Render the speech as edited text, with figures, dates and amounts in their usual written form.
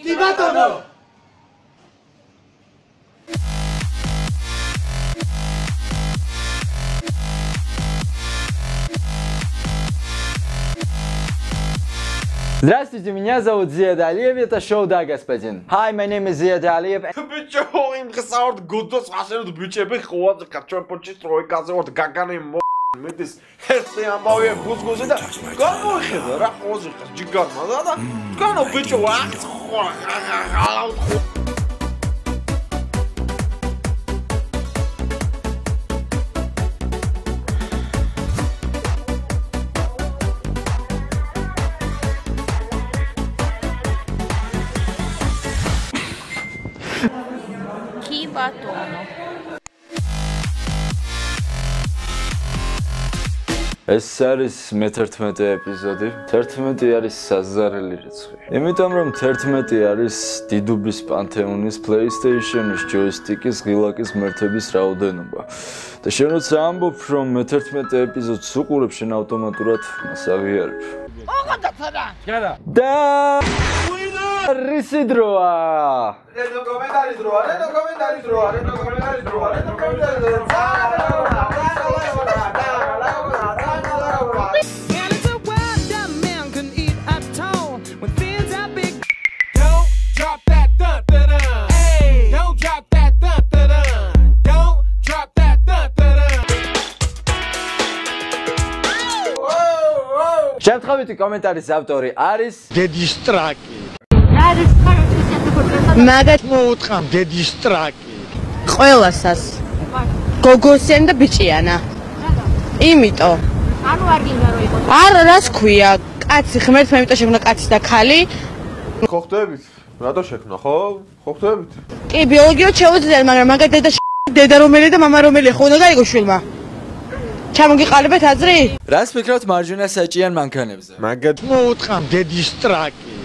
კი ბატონო. Здравствуйте, меня зовут Зияд Алиев, это шоу «Да, господин». Hi, my name is Ziyad Aliyev. Bicho, im gesauert gutes Wasser und bicho be khod kacho pochi troikაზე ვარ გაგანი მიდის ერთი ამბავი ბუზგუზე და გამოიხედა რა ყოზე ხარ ჯიგარმა და განო bicho ვახ ბატონო ეს არის მე-11 ეპიზოდი. 11 არის საზარელი რიცხვი. იმიტომ რომ 11 არის დიდუბის პანთეონის, PlayStation-ის, ჯოისტიკის, ღილაკის ღმერთების რაოდენობა. და შენ როცა ამბობ, რომ მე-11 ეპიზოდს უყურებ, შენ ავტომატურად მას აღიარებ. ოღონდ ცოტა. გარა. და რისი დროა? რედო კომენტარის დროა, რედო კომენტარის დროა, რედო კომენტარის დროა, რედო კომენტარის დროა. შემთხვევითი კომენტარის ავტორი არის დედის ტრაკი. არის მაგათ მოუთხამ დედის ტრაკი. ყველასას. გოგოსიან და ბიჭიანა. იმიტომ. ანუ არ გინდა რომ იყოს. არა, რას ქვია? კაცი ღმერთმა იმიტომ შექმნა კაცი და ქალი. ხო ხდებით? რატო შექმნა, ხო? ხო ხდებით? კი, ბიოლოგიურად შეუძლია, მაგრამ მაგათ დედა რომელი და მამა რომელი ხო უნდა გაიგო შვილმა. ჩამოგიყალიბეთ აზრი? რას ფიქრობთ მარჯვენა საჭიან მანქანებზე? მაგათ მოუთხამ დედის ტრაკი.